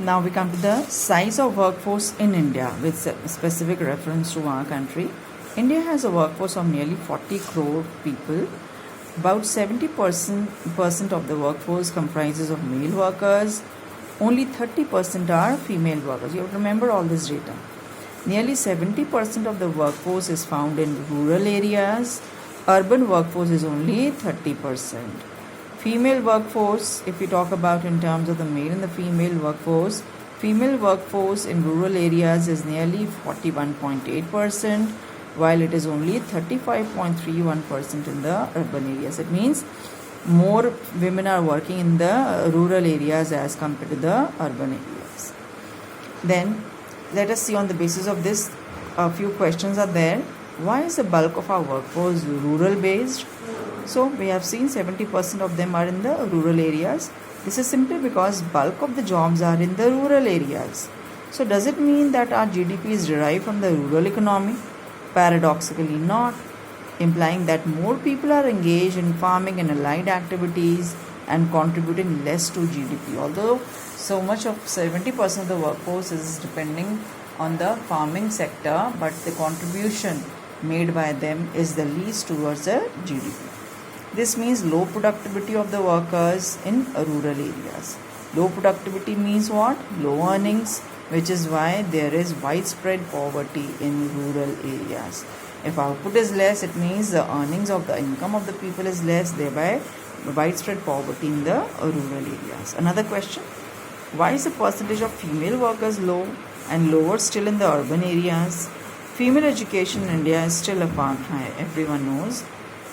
Now we come to the size of workforce in India with specific reference to our country. India has a workforce of nearly 40 crore people. About 70% of the workforce comprises of male workers. Only 30% are female workers. You have to remember all this data. Nearly 70% of the workforce is found in rural areas. Urban workforce is only 30%. Female workforce, if we talk about in terms of the male and the female workforce in rural areas is nearly 41.8%, while it is only 35.31% in the urban areas. It means more women are working in the rural areas as compared to the urban areas. Then let us see on the basis of this, a few questions are there. Why is the bulk of our workforce rural based? So we have seen 70% of them are in the rural areas. This is simply because bulk of the jobs are in the rural areas. So does it mean that our GDP is derived from the rural economy? Paradoxically not, implying that more people are engaged in farming and allied activities and contributing less to GDP. Although so much of 70% of the workforce is depending on the farming sector, but the contribution made by them is the least towards the GDP. This means low productivity of the workers in rural areas. Low productivity means what? Low earnings, which is why there is widespread poverty in rural areas. If output is less, it means the earnings of the income of the people is less, thereby widespread poverty in the rural areas. Another question, why is the percentage of female workers low and lower still in the urban areas? Female education in India is still a far high, everyone knows.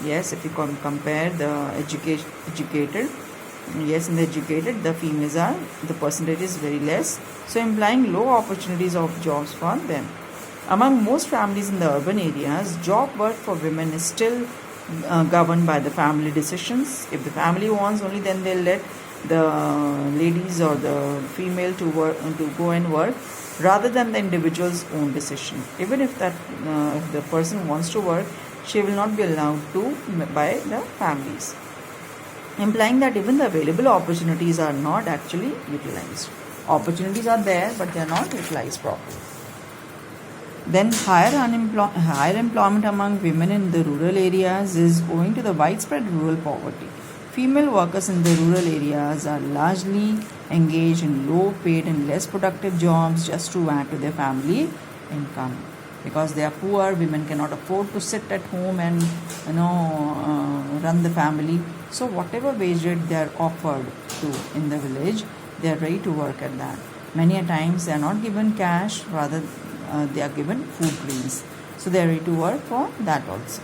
Yes, if you compare the educated, the females are, the percentage is very less, so implying low opportunities of jobs for them. Among most families in the urban areas, job work for women is still governed by the family decisions. If the family wants, only then they'll let the ladies or the female to go and work, rather than the individual's own decision. Even if if the person wants to work, she will not be allowed to by the families, implying that even the available opportunities are not actually utilized. Opportunities are there, but they are not utilized properly. Then higher employment among women in the rural areas is owing to the widespread rural poverty. Female workers in the rural areas are largely engaged in low paid and less productive jobs just to add to their family income. Because they are poor, women cannot afford to sit at home and run the family. So whatever wage rate they are offered to in the village, they are ready to work at that. Many a times they are not given cash, rather they are given food grains. So they are ready to work for that also.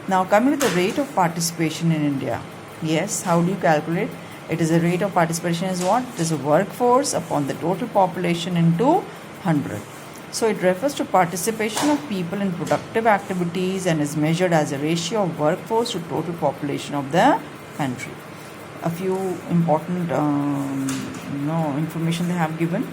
Now coming to the rate of participation in India. Yes, how do you calculate? It is a rate of participation is what? It is a workforce upon the total population into 100. So it refers to participation of people in productive activities and is measured as a ratio of workforce to total population of the country. A few important information they have given.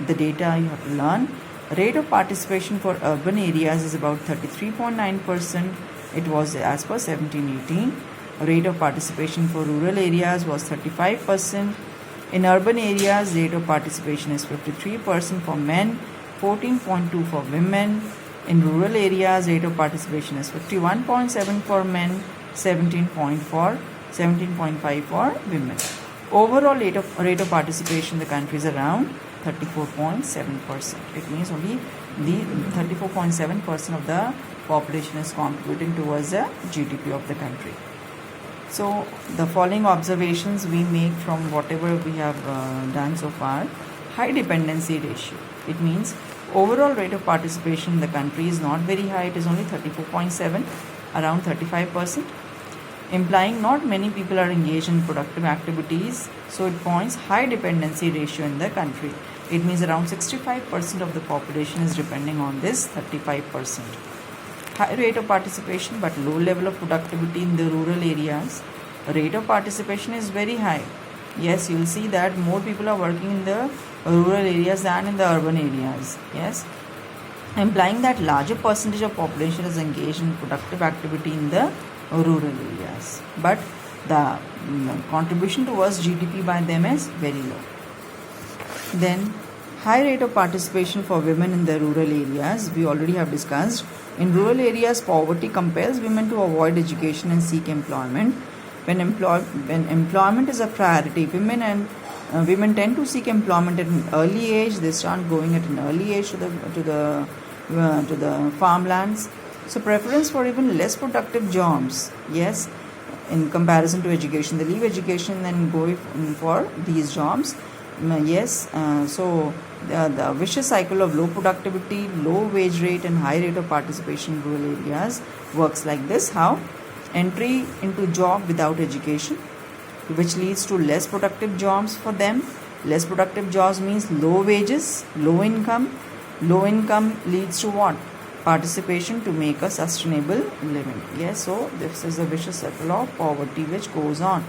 The data you have to learn. Rate of participation for urban areas is about 33.9%. It was as per 1718. Rate of participation for rural areas was 35%. In urban areas, rate of participation is 53% for men, 14.2 for women. In rural areas, rate of participation is 51.7 for men, 17.5 for women. Overall rate of participation in the country is around 34.7%. It means only the 34.7% of the population is contributing towards the GDP of the country. So the following observations we make from whatever we have done so far. High dependency ratio. It means overall rate of participation in the country is not very high. It is only 34.7, around 35%, implying not many people are engaged in productive activities. So it points high dependency ratio in the country. It means around 65% of the population is depending on this 35%. High rate of participation but low level of productivity in the rural areas. Rate of participation is very high. Yes, you will see that more people are working in the rural areas than in the urban areas. Yes, implying that larger percentage of population is engaged in productive activity in the rural areas. But the contribution towards GDP by them is very low. Then high rate of participation for women in the rural areas, we already have discussed. In rural areas, poverty compels women to avoid education and seek employment. When employment is a priority, women tend to seek employment at an early age. They start going at an early age to the farmlands. So preference for even less productive jobs, yes, in comparison to education. They leave education and go for these jobs. Yes, so the vicious cycle of low productivity, low wage rate and high rate of participation in rural areas works like this. How? Entry into job without education, which leads to less productive jobs for them. Less productive jobs means low wages, low income. Low income leads to what? Participation to make a sustainable living. Yes, so this is a vicious circle of poverty which goes on.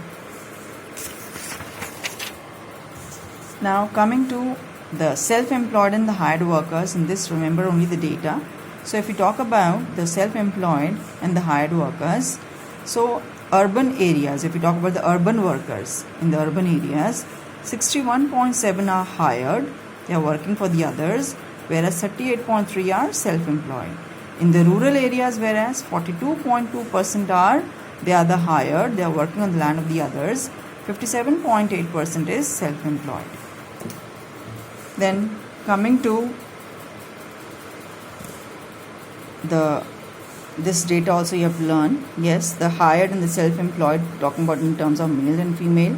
Now coming to the self-employed and the hired workers, in this remember only the data. So if we talk about the self-employed and the hired workers, so urban areas, if we talk about the urban workers, in the urban areas 61.7 are hired, they are working for the others, whereas 38.3 are self-employed. In the rural areas, whereas 42.2% are the hired, they are working on the land of the others, 57.8% is self-employed. Then coming to this data also you have to learn. Yes, the hired and the self-employed, talking about in terms of male and female.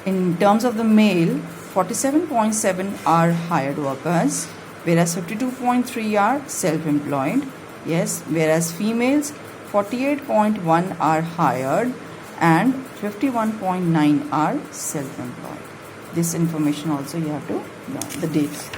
In terms of the male, 47.7 are hired workers, whereas 52.3 are self-employed. Yes, whereas females 48.1 are hired and 51.9 are self-employed. This information also you have to learn, the data.